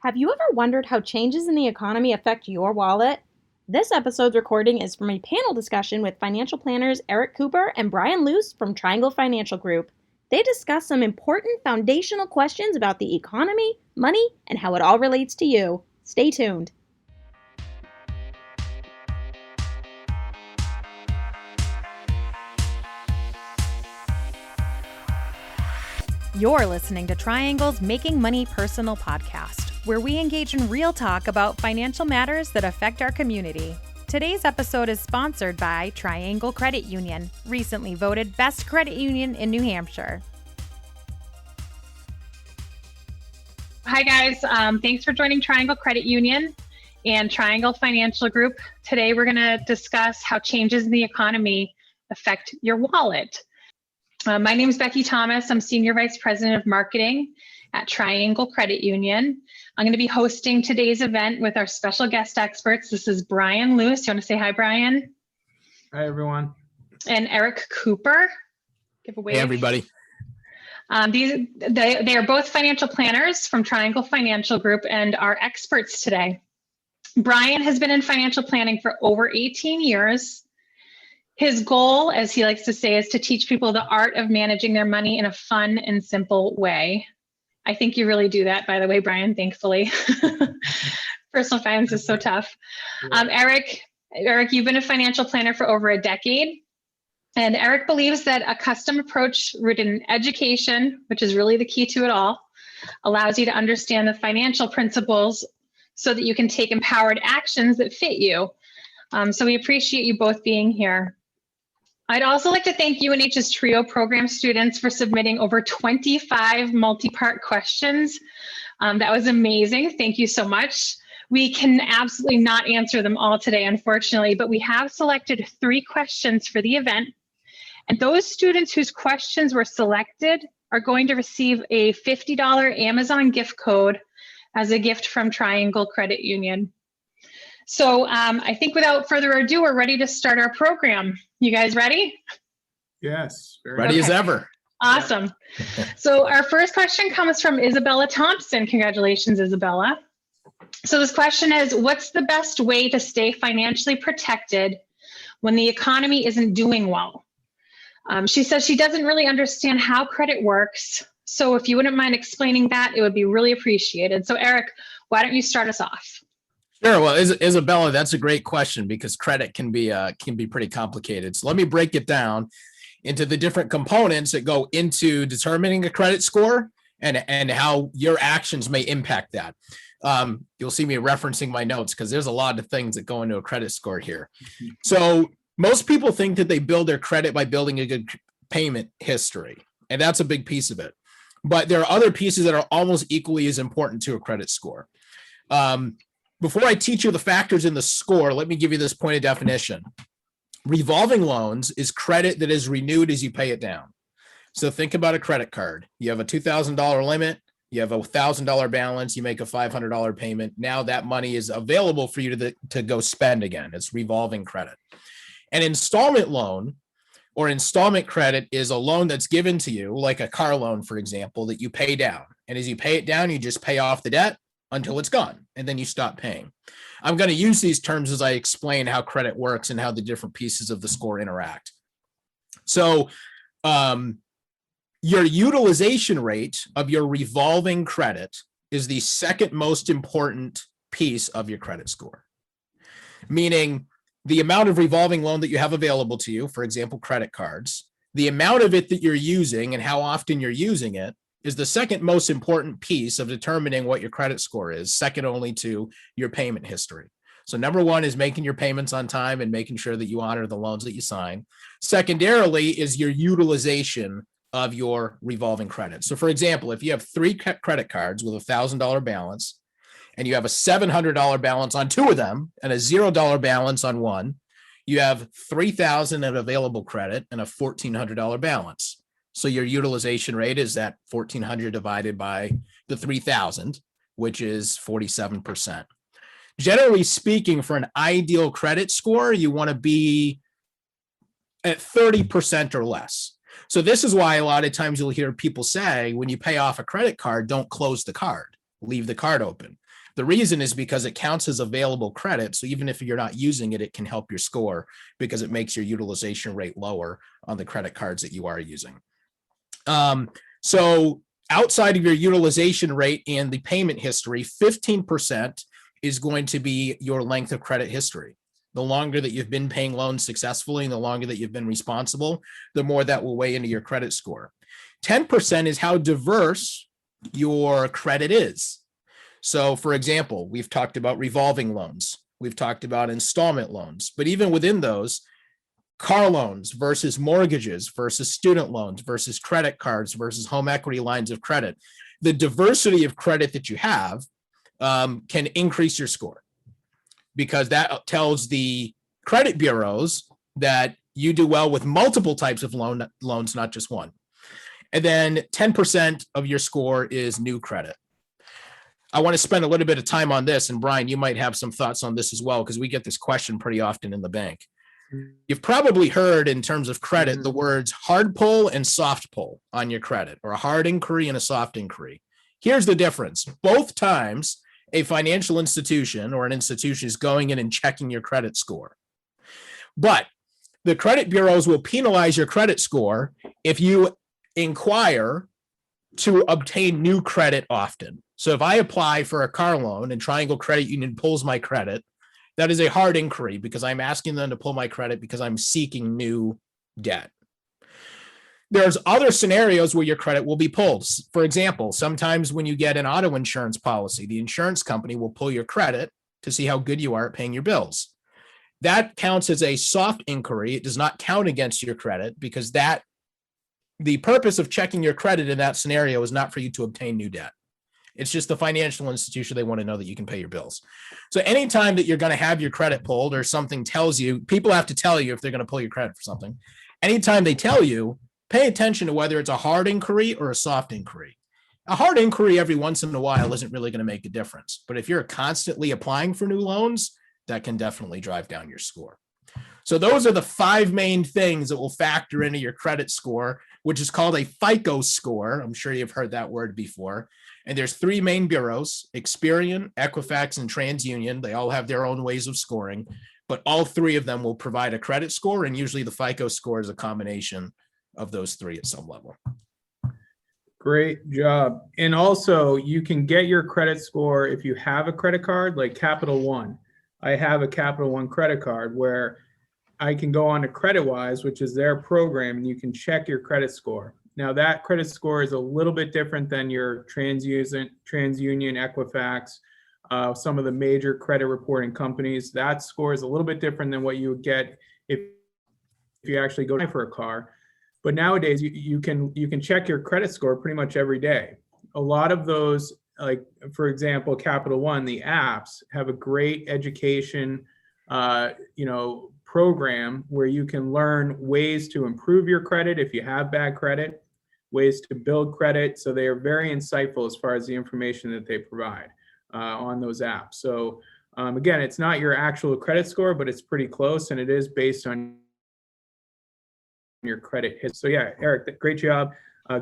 Have you ever wondered how changes in the economy affect your wallet? This episode's recording is from a panel discussion with financial planners Eric Cooper and Brian Luce from Triangle Financial Group. They discuss some important foundational questions about the economy, money, and how it all relates to you. Stay tuned. You're listening to Triangle's Making Money Personal podcast, where we engage in real talk about financial matters that affect our community. Today's episode is sponsored by Triangle Credit Union, recently voted Best Credit Union in New Hampshire. Hi guys, thanks for joining Triangle Credit Union and Triangle Financial Group. Today we're going to discuss how changes in the economy affect your wallet. My name is Becky Thomas. I'm Senior Vice President of Marketing at Triangle Credit Union. I'm going to be hosting today's event with our special guest experts. This is Brian Luce. You want to say hi, Brian? Hi, everyone. And Eric Cooper. Give a wave. Hey, everybody. They are both financial planners from Triangle Financial Group and are experts today. Brian has been in financial planning for over 18 years. His goal, as he likes to say, is to teach people the art of managing their money in a fun and simple way. I think you really do that, by the way, Brian, thankfully. Personal finance is so tough. Eric, you've been a financial planner for over a decade. And Eric believes that a custom approach rooted in education, which is really the key to it all, allows you to understand the financial principles so that you can take empowered actions that fit you. So we appreciate you both being here. I'd also like to thank UNH's TRIO program students for submitting over 25 multi-part questions. That was amazing. Thank you so much. We can absolutely not answer them all today, unfortunately, but we have selected 3 questions for the event. And those students whose questions were selected are going to receive a $50 Amazon gift code as a gift from Triangle Credit Union. So I think without further ado, we're ready to start our program. You guys ready? Yes. Ready as ever. Awesome. So our first question comes from Isabella Thompson. Congratulations, Isabella. So this question is, what's the best way to stay financially protected when the economy isn't doing well? She says she doesn't really understand how credit works. So if you wouldn't mind explaining that, it would be really appreciated. So Eric, why don't you start us off? Sure. Well, Isabella, that's a great question because credit can be pretty complicated. So let me break it down into the different components that go into determining a credit score and how your actions may impact that. You'll see me referencing my notes because there's a lot of things that go into a credit score here. So most people think that they build their credit by building a good payment history, and that's a big piece of it. But there are other pieces that are almost equally as important to a credit score. Before I teach you the factors in the score, let me give you this point of definition. Revolving loans is credit that is renewed as you pay it down. So think about a credit card. You have a $2,000 limit, you have a $1,000 balance, you make a $500 payment. Now that money is available for you to go spend again. It's revolving credit. An installment loan or installment credit is a loan that's given to you, like a car loan, for example, that you pay down. And as you pay it down, you just pay off the debt until it's gone, and then you stop paying. I'm going to use these terms as I explain how credit works and how the different pieces of the score interact. So your utilization rate of your revolving credit is the second most important piece of your credit score, meaning the amount of revolving loan that you have available to you, for example, credit cards, the amount of it that you're using and how often you're using it is the second most important piece of determining what your credit score is, second only to your payment history. So number one is making your payments on time and making sure that you honor the loans that you sign. Secondarily is your utilization of your revolving credit. So for example, if you have 3 credit cards with a $1,000 balance and you have a $700 balance on 2 of them and a $0 balance on one, you have $3,000 of available credit and a $1,400 balance. So your utilization rate is that 1,400 divided by the 3,000, which is 47%. Generally speaking, for an ideal credit score, you want to be at 30% or less. So this is why a lot of times you'll hear people say, when you pay off a credit card, don't close the card, leave the card open. The reason is because it counts as available credit. So even if you're not using it, it can help your score because it makes your utilization rate lower on the credit cards that you are using. So outside of your utilization rate and the payment history, 15% is going to be your length of credit history. The longer that you've been paying loans successfully and the longer that you've been responsible, the more that will weigh into your credit score. 10% is how diverse your credit is. So for example, we've talked about revolving loans. We've talked about installment loans, but even within those, car loans versus mortgages versus student loans versus credit cards versus home equity lines of credit. The diversity of credit that you have can increase your score because that tells the credit bureaus that you do well with multiple types of loans, not just one. And then 10% of your score is new credit. I want to spend a little bit of time on this, and Brian, you might have some thoughts on this as well, because we get this question pretty often in the bank. You've probably heard in terms of credit the words hard pull and soft pull on your credit, or a hard inquiry and a soft inquiry. Here's the difference. Both times a financial institution or an institution is going in and checking your credit score. But the credit bureaus will penalize your credit score if you inquire to obtain new credit often. So if I apply for a car loan and Triangle Credit Union pulls my credit, that is a hard inquiry because I'm asking them to pull my credit because I'm seeking new debt. There's other scenarios where your credit will be pulled. For example, sometimes when you get an auto insurance policy, the insurance company will pull your credit to see how good you are at paying your bills. That counts as a soft inquiry. It does not count against your credit because the purpose of checking your credit in that scenario is not for you to obtain new debt. It's just the financial institution. They want to know that you can pay your bills. So anytime that you're going to have your credit pulled or something tells you, people have to tell you if they're going to pull your credit for something. Anytime they tell you, pay attention to whether it's a hard inquiry or a soft inquiry. A hard inquiry every once in a while isn't really going to make a difference. But if you're constantly applying for new loans, that can definitely drive down your score. So those are the 5 main things that will factor into your credit score, which is called a FICO score. I'm sure you've heard that word before. And there's 3 main bureaus, Experian, Equifax, and TransUnion. They all have their own ways of scoring, but all 3 of them will provide a credit score. And usually the FICO score is a combination of those 3 at some level. Great job. And also you can get your credit score if you have a credit card like Capital One. I have a Capital One credit card where I can go on to CreditWise, which is their program, and you can check your credit score. Now that credit score is a little bit different than your TransUnion, Equifax, some of the major credit reporting companies. That score is a little bit different than what you would get if you actually go for a car. But nowadays you can check your credit score pretty much every day. A lot of those, like for example, Capital One, the apps have a great education, program where you can learn ways to improve your credit if you have bad credit, ways to build credit. So they are very insightful as far as the information that they provide on those apps. So again, it's not your actual credit score, but it's pretty close, and it is based on your credit hit. So yeah, Eric, great job.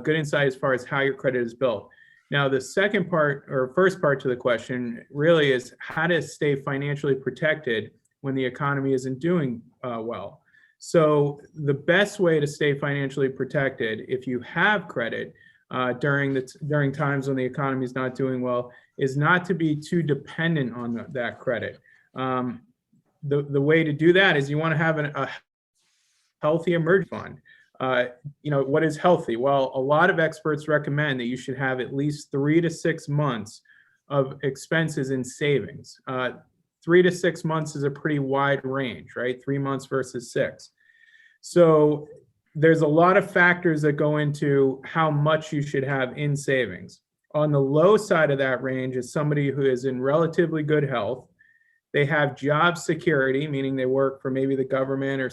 Good insight as far as how your credit is built. Now, the second part or first part to the question really is how to stay financially protected when the economy isn't doing well. So the best way to stay financially protected if you have credit during times when the economy is not doing well is not to be too dependent on that credit. The way to do that is you want to have a healthy emergency fund. What is healthy? Well, a lot of experts recommend that you should have at least 3 to 6 months of expenses in savings. 3 to 6 months is a pretty wide range, right? 3 months versus 6. So there's a lot of factors that go into how much you should have in savings. On the low side of that range is somebody who is in relatively good health. They have job security, meaning they work for maybe the government or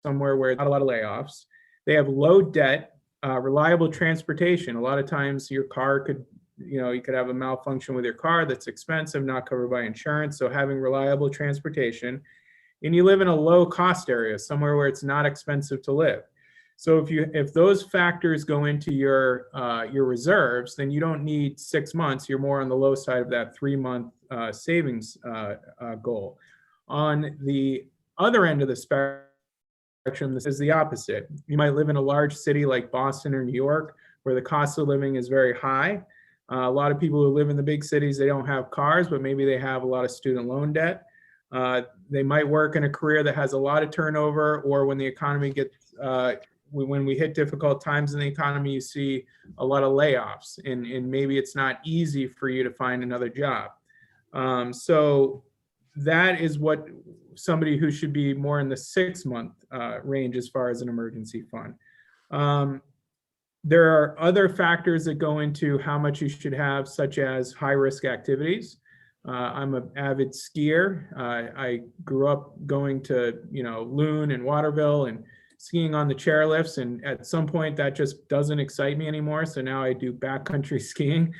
somewhere where not a lot of layoffs. They have low debt, reliable transportation. A lot of times your car could, you could have a malfunction with your car that's expensive, not covered by insurance. So having reliable transportation, and you live in a low cost area, somewhere where it's not expensive to live. So if those factors go into your reserves, then you don't need 6 months. You're more on the low side of that 3-month savings goal. On the other end of the spectrum, this is the opposite. You might live in a large city like Boston or New York, where the cost of living is very high. A lot of people who live in the big cities, they don't have cars, but maybe they have a lot of student loan debt. They might work in a career that has a lot of turnover, or when the economy gets when we hit difficult times in the economy, you see a lot of layoffs, and maybe it's not easy for you to find another job. So that is what somebody who should be more in the 6-month range as far as an emergency fund. There are other factors that go into how much you should have, such as high-risk activities. I'm an avid skier. I grew up going to, Loon and Waterville and skiing on the chairlifts, and at some point that just doesn't excite me anymore. So now I do backcountry skiing.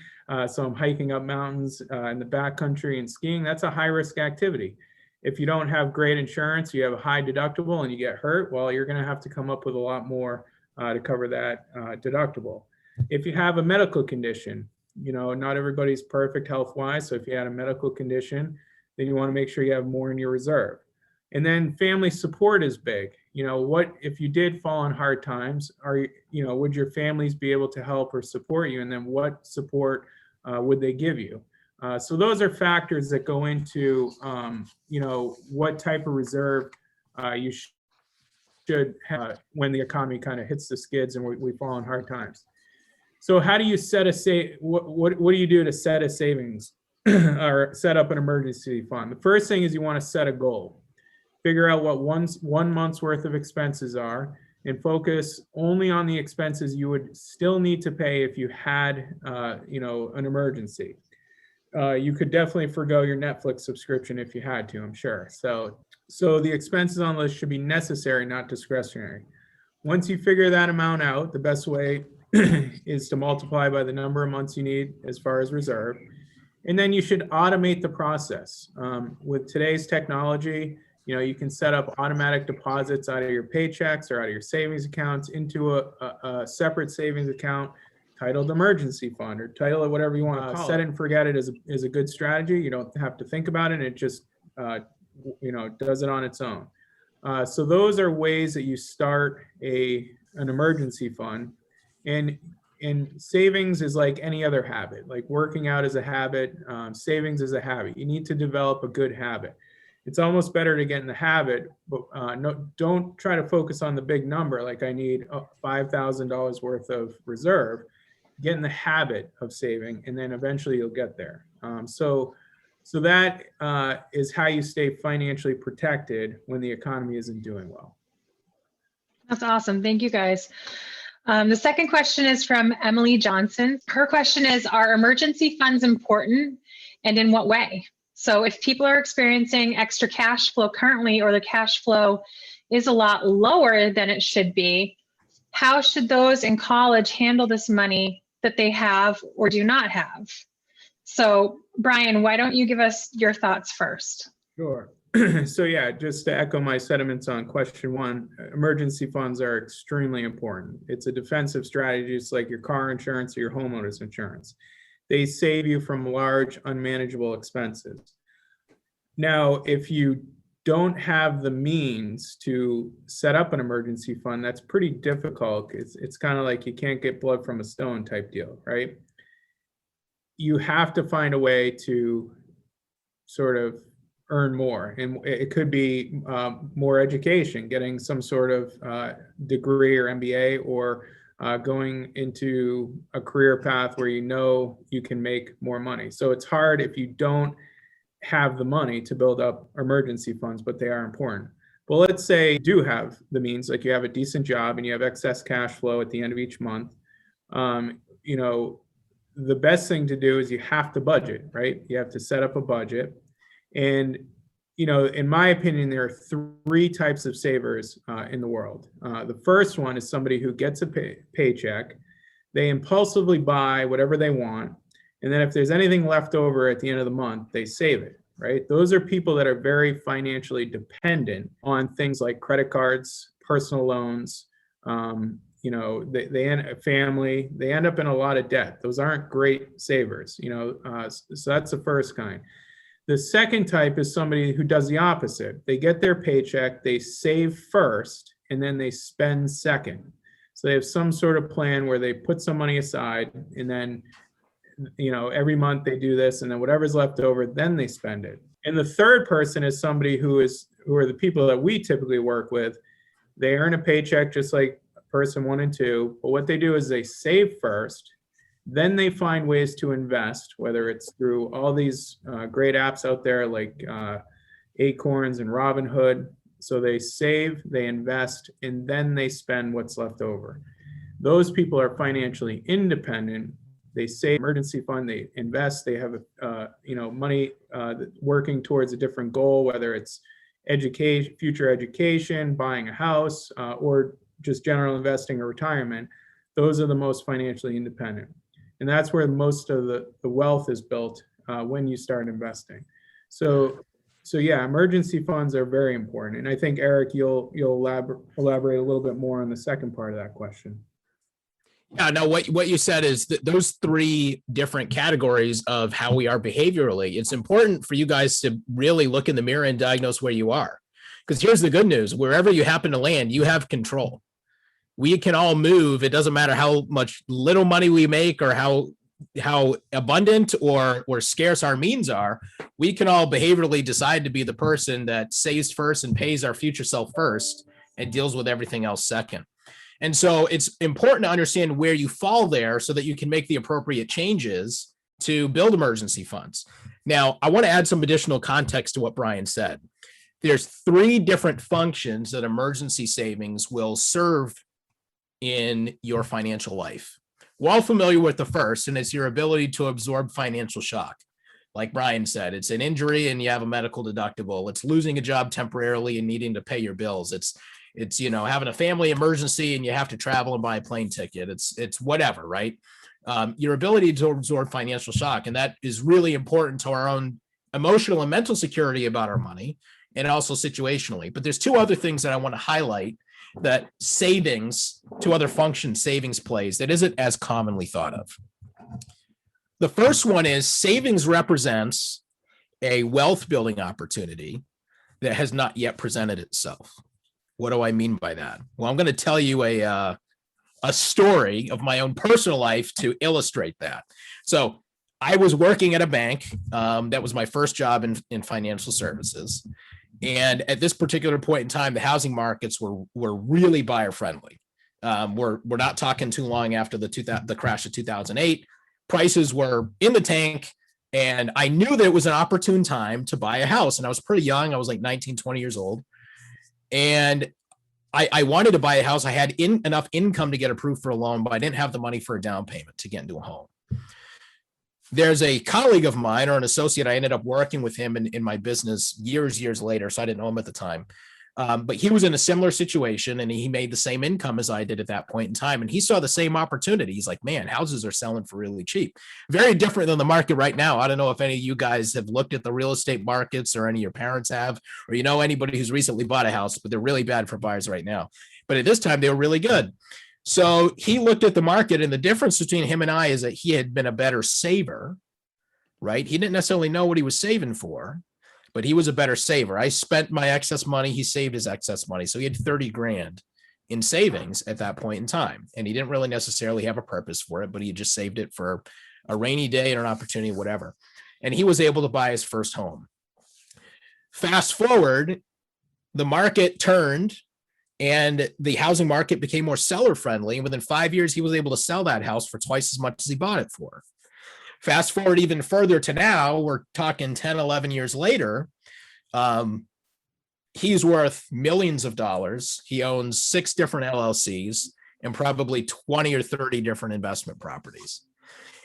So I'm hiking up mountains in the backcountry and skiing. That's a high-risk activity. If you don't have great insurance, you have a high deductible and you get hurt, well, you're going to have to come up with a lot more to cover that deductible. If you have a medical condition, not everybody's perfect health-wise. So if you had a medical condition, then you want to make sure you have more in your reserve. And then family support is big. What if you did fall on hard times? Would your families be able to help or support you? And then what support would they give you? So those are factors that go into, what type of reserve you should have when the economy kind of hits the skids and we fall on hard times. So how do you set what do you do to set a savings or set up an emergency fund? The first thing is you want to set a goal. Figure out what one month's worth of expenses are and focus only on the expenses you would still need to pay if you had, an emergency. You could definitely forgo your Netflix subscription if you had to, I'm sure. So the expenses on the list should be necessary, not discretionary. Once you figure that amount out, the best way is to multiply by the number of months you need as far as reserve. And then you should automate the process. With today's technology, you can set up automatic deposits out of your paychecks or out of your savings accounts into a separate savings account titled emergency fund, or title it whatever you want to call it. Set it and forget it is a good strategy. You don't have to think about it. It just, does it on its own. So those are ways that you start an emergency fund. And savings is like any other habit, like working out is a habit, savings is a habit. You need to develop a good habit. It's almost better to get in the habit, but don't try to focus on the big number, like I need $5,000 worth of reserve. Get in the habit of saving, and then eventually you'll get there. So that is how you stay financially protected when the economy isn't doing well. That's awesome. Thank you, guys. The second question is from Emily Johnson. Her question is, are emergency funds important, and in what way? So if people are experiencing extra cash flow currently, or the cash flow is a lot lower than it should be, how should those in college handle this money that they have or do not have? So Brian, why don't you give us your thoughts first? Sure. So yeah, just to echo my sentiments on question one, emergency funds are extremely important. It's a defensive strategy. It's like your car insurance or your homeowner's insurance. They save you from large, unmanageable expenses. Now, if you don't have the means to set up an emergency fund, that's pretty difficult. It's kind of like you can't get blood from a stone type deal, right? You have to find a way to sort of earn more. And it could be more education, getting some sort of degree or MBA, or going into a career path where you can make more money. So it's hard if you don't have the money to build up emergency funds, but they are important. But let's say you do have the means, like you have a decent job and you have excess cash flow at the end of each month. The best thing to do is you have to budget, right? You have to set up a budget. And, in my opinion, there are three types of savers in the world. The first one is somebody who gets a paycheck. They impulsively buy whatever they want. And then if there's anything left over at the end of the month, they save it, right? Those are people that are very financially dependent on things like credit cards, personal loans, They end a family, they end up in a lot of debt. Those aren't great savers, so that's the first kind. The second type is somebody who does the opposite. They get their paycheck, they save first, and then they spend second. So they have some sort of plan where they put some money aside, and then, every month they do this, and then whatever's left over, then they spend it. And the third person is somebody who are the people that we typically work with. They earn a paycheck just like person 1 and 2, but what they do is they save first, then they find ways to invest, whether it's through all these great apps out there like Acorns and Robinhood. So they save, they invest, and then they spend what's left over. Those people are financially independent. They save emergency fund, they invest, they have money working towards a different goal, whether it's education, future education, buying a house, or just general investing or retirement. Those are the most financially independent. And that's where most of the wealth is built when you start investing. So yeah, emergency funds are very important. And I think, Eric, you'll elaborate a little bit more on the second part of that question. Yeah, no, what you said is that those 3 different categories of how we are behaviorally, it's important for you guys to really look in the mirror and diagnose where you are. Because here's the good news, wherever you happen to land, you have control. We can all move. It doesn't matter how much little money we make or how abundant or scarce our means are. We can all behaviorally decide to be the person that saves first and pays our future self first and deals with everything else second. And so it's important to understand where you fall there so that you can make the appropriate changes to build emergency funds. Now, I want to add some additional context to what Brian said. There's 3 different functions that emergency savings will serve in your financial life. We're all familiar with the first, and it's your ability to absorb financial shock. Like Brian said, it's an injury and you have a medical deductible. It's losing a job temporarily and needing to pay your bills. It's having a family emergency and you have to travel and buy a plane ticket. It's whatever, right? Your ability to absorb financial shock. And that is really important to our own emotional and mental security about our money, and also situationally. But there's 2 other things that I want to highlight that savings, 2 other functions savings plays that isn't as commonly thought of. The first one is savings represents a wealth building opportunity that has not yet presented itself. What do I mean by that? Well, I'm going to tell you a story of my own personal life to illustrate that. So I was working at a bank. That was my first job in financial services. And at this particular point in time, the housing markets were really buyer friendly. We're not talking too long after the crash of 2008. Prices were in the tank, and I knew that it was an opportune time to buy a house. And I was pretty young. I was like 19, 20 years old. And I wanted to buy a house. I had enough income to get approved for a loan, but I didn't have the money for a down payment to get into a home. There's a colleague of mine, or an associate. I ended up working with him in my business years later, so I didn't know him at the time. But he was in a similar situation, and he made the same income as I did at that point in time. And he saw the same opportunity. He's like, man, houses are selling for really cheap. Very different than the market right now. I don't know if any of you guys have looked at the real estate markets, or any of your parents have, or anybody who's recently bought a house, but they're really bad for buyers right now. But at this time, they were really good. So he looked at the market, and the difference between him and I is that he had been a better saver, right? He didn't necessarily know what he was saving for, but he was a better saver. I spent my excess money. He saved his excess money. So he had 30 grand in savings at that point in time. And he didn't really necessarily have a purpose for it, but he just saved it for a rainy day and an opportunity, whatever. And he was able to buy his first home. Fast forward, the market turned and the housing market became more seller friendly. And within 5 years, he was able to sell that house for twice as much as he bought it for. Fast forward even further to now, we're talking 10, 11 years later. He's worth millions of dollars. He owns 6 different LLCs and probably 20 or 30 different investment properties.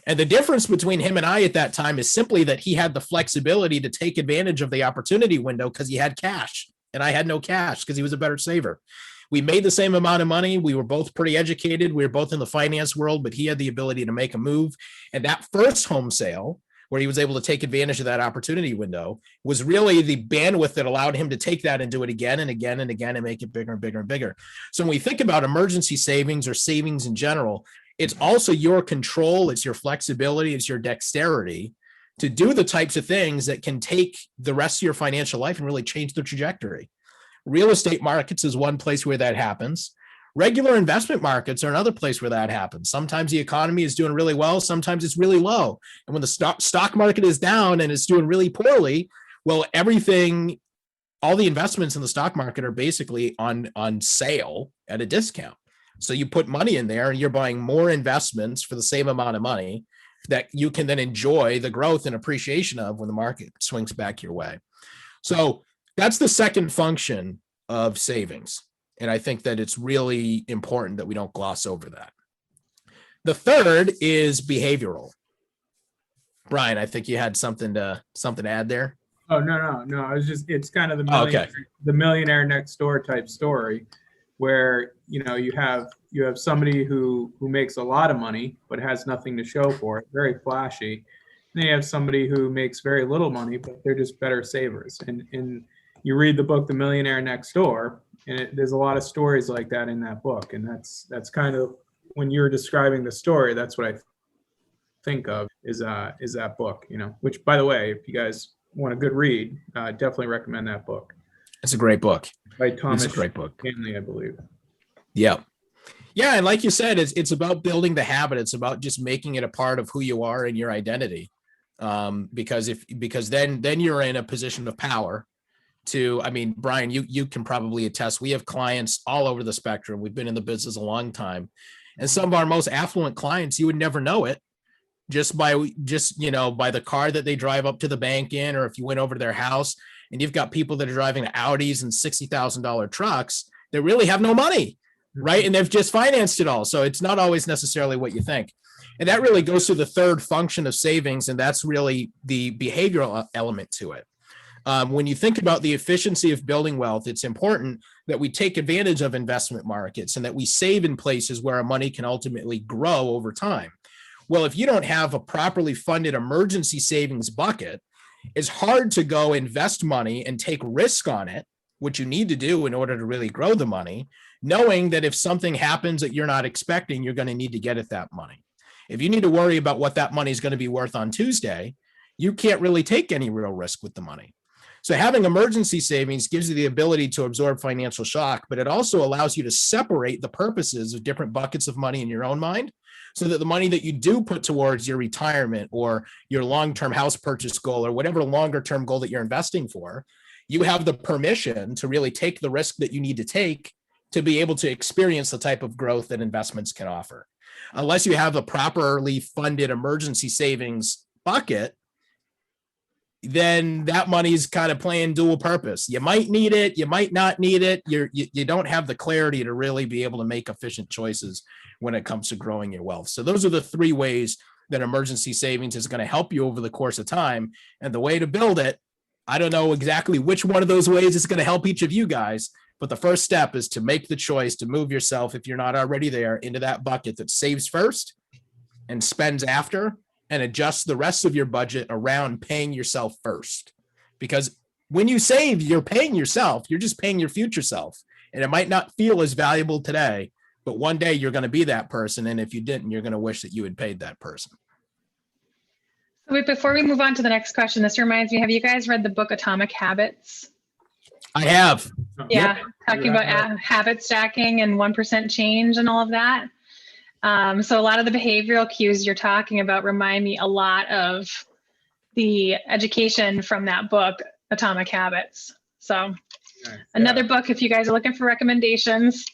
And the difference between him and I at that time is simply that he had the flexibility to take advantage of the opportunity window because he had cash, and I had no cash because he was a better saver. We made the same amount of money. We were both pretty educated. We were both in the finance world, but he had the ability to make a move. And that first home sale where he was able to take advantage of that opportunity window, was really the bandwidth that allowed him to take that and do it again and again and again and make it bigger and bigger and bigger. So when we think about emergency savings or savings in general, it's also your control, it's your flexibility, it's your dexterity to do the types of things that can take the rest of your financial life and really change the trajectory. Real estate markets is one place where that happens. Regular investment markets are another place where that happens. Sometimes the economy is doing really well, sometimes it's really low. And when the stock market is down and it's doing really poorly, well, all the investments in the stock market are basically on sale at a discount. So you put money in there and you're buying more investments for the same amount of money that you can then enjoy the growth and appreciation of when the market swings back your way. So that's the second function of savings. And I think that it's really important that we don't gloss over that. The third is behavioral. Brian, I think you had something to add there. Oh, no. It's kind of the millionaire next door type story where, you have somebody who makes a lot of money, but has nothing to show for it, very flashy. And then you have somebody who makes very little money, but they're just better savers. And you read the book, The Millionaire Next Door, and there's a lot of stories like that in that book. And that's kind of, when you're describing the story, that's what I think of is that book, which, by the way, if you guys want a good read, definitely recommend that book. It's a great book. By Thomas It's a great book. Hanley, I believe. Yeah. Yeah. And like you said, it's about building the habit. It's about just making it a part of who you are and your identity. Because then you're in a position of power Brian, you can probably attest, we have clients all over the spectrum. We've been in the business a long time. And some of our most affluent clients, you would never know it just by the car that they drive up to the bank in, or if you went over to their house and you've got people that are driving Audis and $60,000 trucks that really have no money, right? And they've just financed it all. So it's not always necessarily what you think. And that really goes to the third function of savings. And that's really the behavioral element to it. When you think about the efficiency of building wealth, it's important that we take advantage of investment markets and that we save in places where our money can ultimately grow over time. Well, if you don't have a properly funded emergency savings bucket, it's hard to go invest money and take risk on it, which you need to do in order to really grow the money, knowing that if something happens that you're not expecting, you're going to need to get at that money. If you need to worry about what that money is going to be worth on Tuesday, you can't really take any real risk with the money. So having emergency savings gives you the ability to absorb financial shock, but it also allows you to separate the purposes of different buckets of money in your own mind, so that the money that you do put towards your retirement or your long-term house purchase goal or whatever longer-term goal that you're investing for, you have the permission to really take the risk that you need to take to be able to experience the type of growth that investments can offer. Unless you have a properly funded emergency savings bucket, then that money's kind of playing dual purpose. You might need it, you might not need it. You don't have the clarity to really be able to make efficient choices when it comes to growing your wealth. So those are the three ways that emergency savings is going to help you over the course of time. And the way to build it, I don't know exactly which one of those ways is going to help each of you guys, but the first step is to make the choice to move yourself, if you're not already there, into that bucket that saves first and spends after, and adjust the rest of your budget around paying yourself first. Because when you save, you're paying yourself. You're just paying your future self. And it might not feel as valuable today, but one day you're going to be that person. And if you didn't, you're going to wish that you had paid that person. Wait, before we move on to the next question, this reminds me, have you guys read the book Atomic Habits? I have. Yeah, Yep. talking about habit stacking and 1% change and all of that. So a lot of the behavioral cues you're talking about remind me a lot of the education from that book, Atomic Habits. So another book, if you guys are looking for recommendations.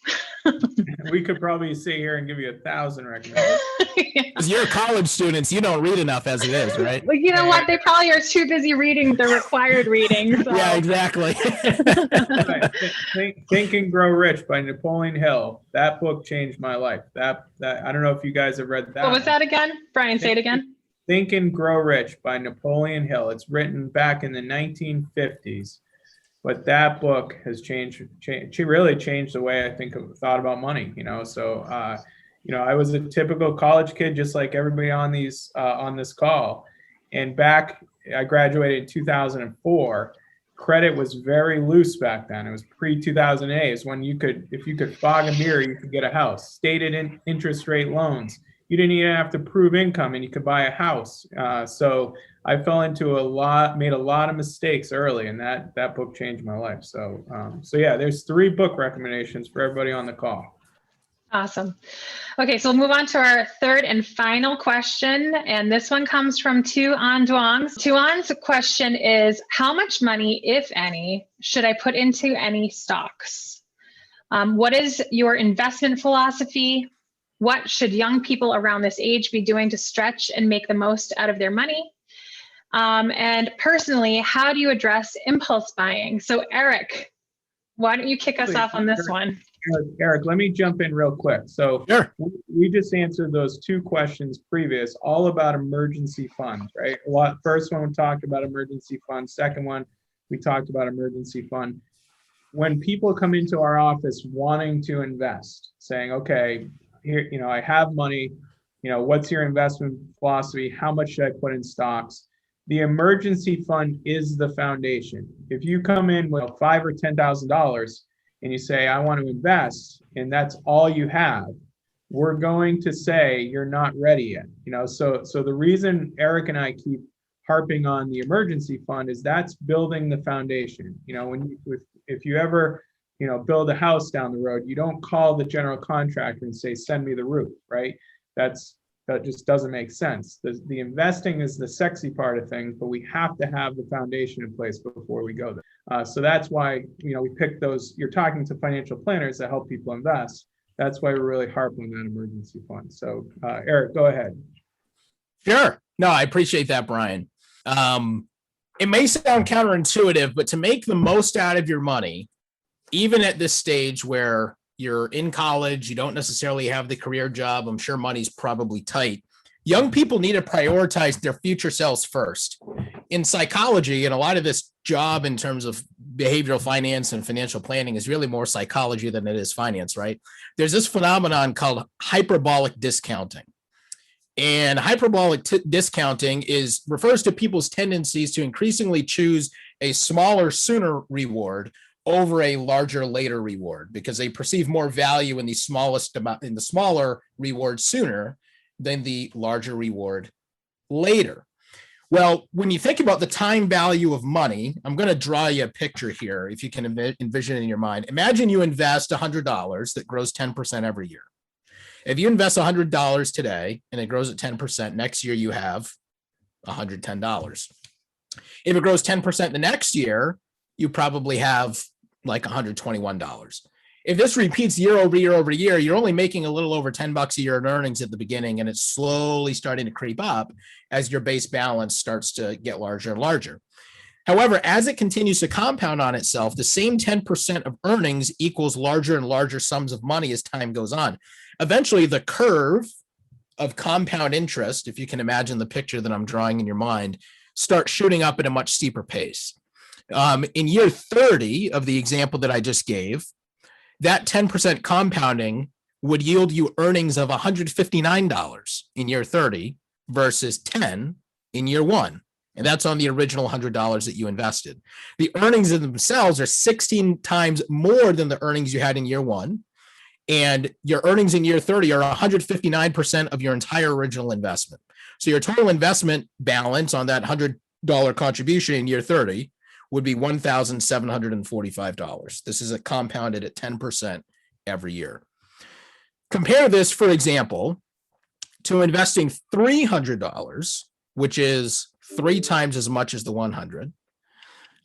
We could probably sit here and give you 1,000 recommendations. Because you're college students, you don't read enough as it is, right? Well, you know what? They probably are too busy reading the required reading. So. Yeah, exactly. Think and Grow Rich by Napoleon Hill. That book changed my life. That I don't know if you guys have read that. What was that again? Brian, say it again. Think and Grow Rich by Napoleon Hill. It's written back in the 1950s. But that book has really changed the way I thought about money, So, I was a typical college kid, just like everybody on this call. And back, I graduated in 2004. Credit was very loose back then. It was pre-2008. It's when if you could fog a mirror, you could get a house. Stated interest rate loans. You didn't even have to prove income, and you could buy a house. So I fell into made a lot of mistakes early, and that book changed my life. So yeah, there's 3 book recommendations for everybody on the call. Awesome. Okay, so we'll move on to our third and final question. And this one comes from Tuan Duong. Tuan's question is, how much money, if any, should I put into any stocks? What is your investment philosophy? What should young people around this age be doing to stretch and make the most out of their money? And personally, how do you address impulse buying? So Eric, why don't you kick us off on this one? Eric, let me jump in real quick. So Sure. we just answered those 2 questions previous, all about emergency funds, right? First one, we talked about emergency funds. Second one, we talked about emergency fund. When people come into our office wanting to invest, saying, okay, here, I have money, what's your investment philosophy? How much should I put in stocks? The emergency fund is the foundation. If you come in with $5,000 or $10,000 and you say, I want to invest, and that's all you have, we're going to say you're not ready yet. So the reason Eric and I keep harping on the emergency fund is that's building the foundation. If you ever, build a house down the road, you don't call the general contractor and say, send me the roof, right? That just doesn't make sense. The investing is the sexy part of things, but we have to have the foundation in place before we go there. So that's why, we pick those. You're talking to financial planners that help people invest. That's why we're really harping on that emergency fund. So Eric, go ahead. Sure. No, I appreciate that, Brian. It may sound counterintuitive, but to make the most out of your money, even at this stage where you're in college, you don't necessarily have the career job, I'm sure money's probably tight. Young people need to prioritize their future selves first. In psychology, and a lot of this job in terms of behavioral finance and financial planning is really more psychology than it is finance, right? There's this phenomenon called hyperbolic discounting. And hyperbolic discounting refers to people's tendencies to increasingly choose a smaller, sooner reward over a larger, later reward because they perceive more value in the smaller reward sooner than the larger reward later. Well, when you think about the time value of money, I'm going to draw you a picture here, if you can envision it in your mind. Imagine you invest $100 that grows 10% every year. If you invest $100 today and it grows at 10%, next year you have $110. If it grows 10% the next year, you probably have like $121. If this repeats year over year over year, you're only making a little over $10 a year in earnings at the beginning, and it's slowly starting to creep up as your base balance starts to get larger and larger. However, as it continues to compound on itself, the same 10% of earnings equals larger and larger sums of money as time goes on. Eventually, the curve of compound interest, if you can imagine the picture that I'm drawing in your mind, starts shooting up at a much steeper pace. In year 30 of the example that I just gave, that 10% compounding would yield you earnings of $159 in year 30 versus 10 in year 1. And that's on the original $100 that you invested. The earnings in themselves are 16 times more than the earnings you had in year 1. And your earnings in year 30 are 159% of your entire original investment. So your total investment balance on that $100 contribution in year 30 would be $1,745. This is compounded at 10% every year. Compare this, for example, to investing $300, which is 3 times as much as the 100,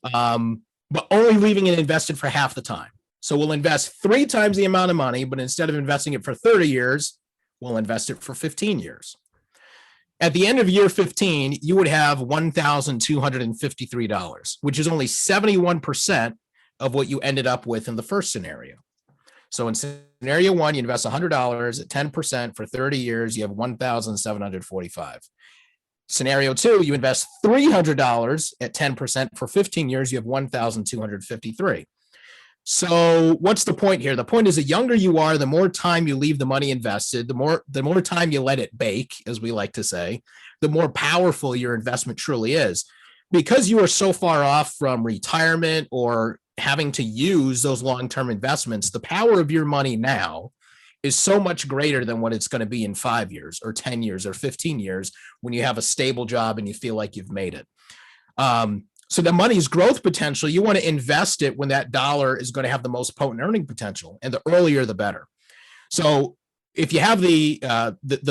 but only leaving it invested for half the time. So we'll invest 3 times the amount of money, but instead of investing it for 30 years, we'll invest it for 15 years. At the end of year 15, you would have $1,253, which is only 71% of what you ended up with in the first scenario. So in scenario 1, you invest $100 at 10% for 30 years, you have $1,745. Scenario 2, you invest $300 at 10% for 15 years, you have $1,253. So what's the point here? The point is the younger you are, the more time you leave the money invested, the more time you let it bake, as we like to say, the more powerful your investment truly is. Because you are so far off from retirement or having to use those long-term investments, the power of your money now is so much greater than what it's going to be in 5 years or 10 years or 15 years when you have a stable job and you feel like you've made it. So the money's growth potential, you want to invest it when that dollar is going to have the most potent earning potential, and the earlier the better. So if you have the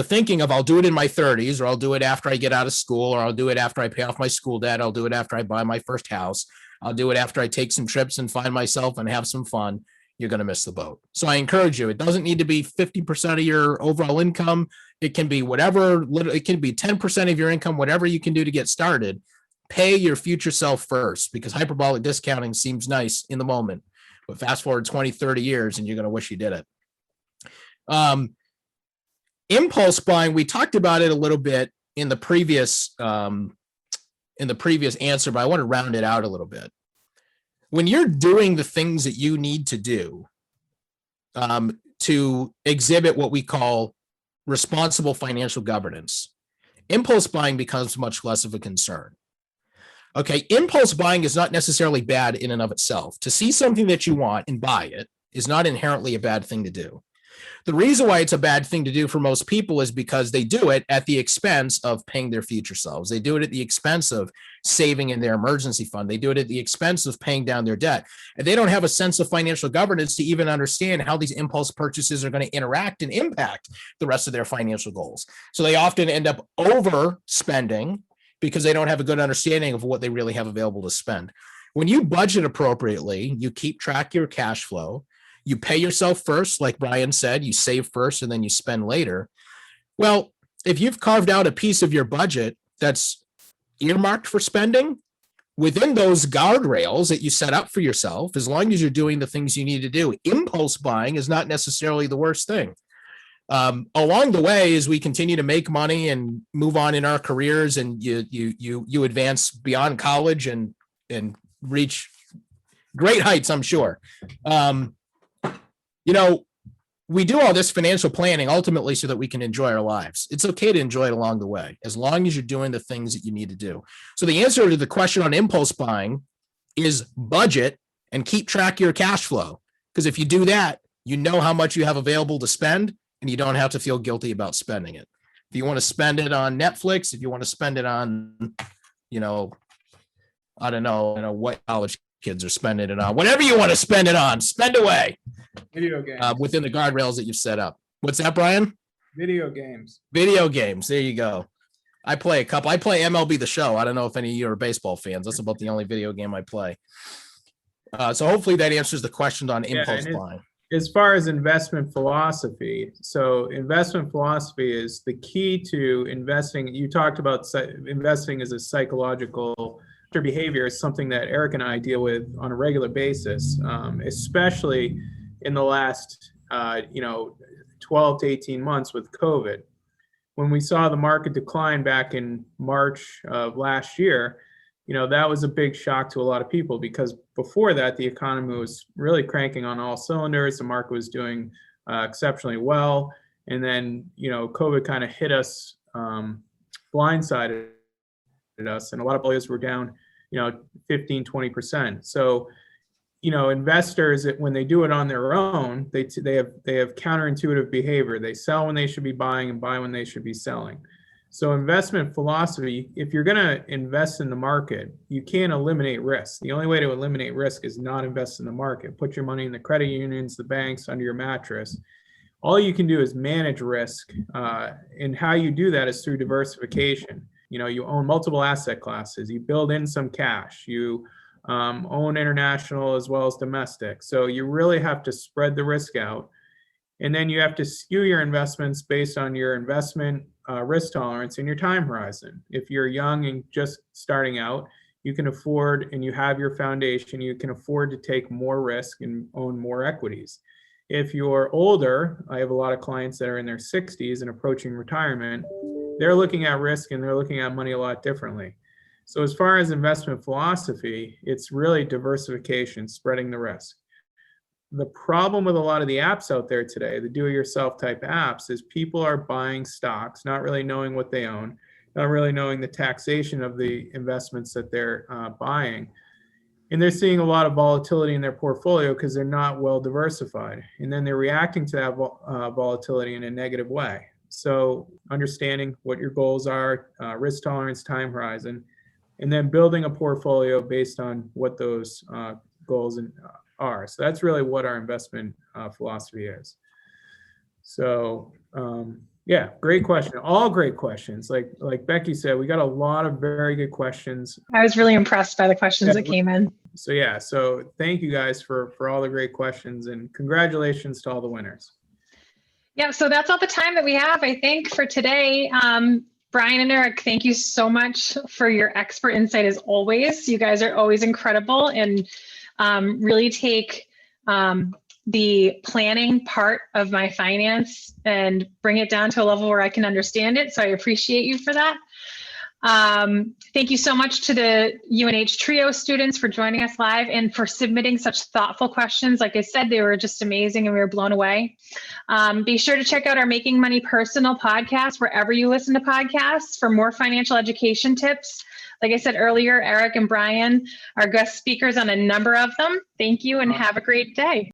thinking of I'll do it in my 30s, or I'll do it after I get out of school, or I'll do it after I pay off my school debt, I'll do it after I buy my first house, I'll do it after I take some trips and find myself and have some fun, you're going to miss the boat. So I encourage you, it doesn't need to be 50% of your overall income. It can be whatever, it can be 10% of your income, whatever you can do to get started. Pay your future self first, because hyperbolic discounting seems nice in the moment, but fast forward 20, 30 years and you're going to wish you did it. Impulse buying, we talked about it a little bit in the previous answer, but I want to round it out a little bit. When you're doing the things that you need to do to exhibit what we call responsible financial governance, impulse buying becomes much less of a concern. Okay, impulse buying is not necessarily bad in and of itself. To see something that you want and buy it is not inherently a bad thing to do. The reason why it's a bad thing to do for most people is because they do it at the expense of paying their future selves. They do it at the expense of saving in their emergency fund. They do it at the expense of paying down their debt. And they don't have a sense of financial governance to even understand how these impulse purchases are going to interact and impact the rest of their financial goals. So they often end up overspending because they don't have a good understanding of what they really have available to spend. When you budget appropriately, you keep track of your cash flow, you pay yourself first, like Brian said, you save first and then you spend later. Well, if you've carved out a piece of your budget that's earmarked for spending, within those guardrails that you set up for yourself, as long as you're doing the things you need to do, impulse buying is not necessarily the worst thing. Along the way, as we continue to make money and move on in our careers, and you advance beyond college and reach great heights, I'm sure. We do all this financial planning ultimately so that we can enjoy our lives. It's okay to enjoy it along the way, as long as you're doing the things that you need to do. So the answer to the question on impulse buying is budget and keep track of your cash flow. Because if you do that, you know how much you have available to spend, and you don't have to feel guilty about spending it. If you want to spend it on Netflix, if you want to spend it on, I don't know what college kids are spending it on, whatever you want to spend it on, spend away. Video games. Within the guardrails that you've set up. What's that, Brian? Video games. Video games. There you go. I play a couple. I play MLB The Show. I don't know if any of you are baseball fans. That's about the only video game I play. So hopefully that answers the question on impulse buying. As far as investment philosophy, so investment philosophy is the key to investing. You talked about investing as a psychological behavior, is something that Eric and I deal with on a regular basis, especially in the last 12 to 18 months with COVID. When we saw the market decline back in March of last year, that was a big shock to a lot of people, because before that, the economy was really cranking on all cylinders. The market was doing exceptionally well. And then, COVID kind of hit us, blindsided us, and a lot of players were down, 15, 20%. So, investors, when they do it on their own, they have counterintuitive behavior. They sell when they should be buying and buy when they should be selling. So investment philosophy, if you're going to invest in the market, you can't eliminate risk. The only way to eliminate risk is not invest in the market. Put your money in the credit unions, the banks, under your mattress. All you can do is manage risk. And how you do that is through diversification. You own multiple asset classes. You build in some cash. You own international as well as domestic. So you really have to spread the risk out. And then you have to skew your investments based on your investment risk tolerance and your time horizon. If you're young and just starting out, you can afford, and you have your foundation, you can afford to take more risk and own more equities. If you're older, I have a lot of clients that are in their 60s and approaching retirement, they're looking at risk and they're looking at money a lot differently. So as far as investment philosophy, it's really diversification, spreading the risk. The problem with a lot of the apps out there today, the do-it-yourself type apps, is people are buying stocks, not really knowing what they own. not really knowing the taxation of the investments that they're buying. And they're seeing a lot of volatility in their portfolio because they're not well diversified. And then they're reacting to that volatility in a negative way. So understanding what your goals are, risk tolerance, time horizon, and then building a portfolio based on what those goals are. So that's really what our investment philosophy is. So yeah, great question. All great questions. Like Becky said, we got a lot of very good questions. I was really impressed by the questions that came in. So yeah, so thank you guys for all the great questions, and congratulations to all the winners. Yeah, so that's all the time that we have, I think, for today. Brian and Eric, thank you so much for your expert insight as always. You guys are always incredible and really take the planning part of my finance and bring it down to a level where I can understand it. So I appreciate you for that. Thank you so much to the UNH TRIO students for joining us live and for submitting such thoughtful questions. Like I said, they were just amazing and we were blown away. Be sure to check out our Making Money Personal podcast wherever you listen to podcasts for more financial education tips. Like I said earlier, Eric and Brian are guest speakers on a number of them. Thank you and have a great day.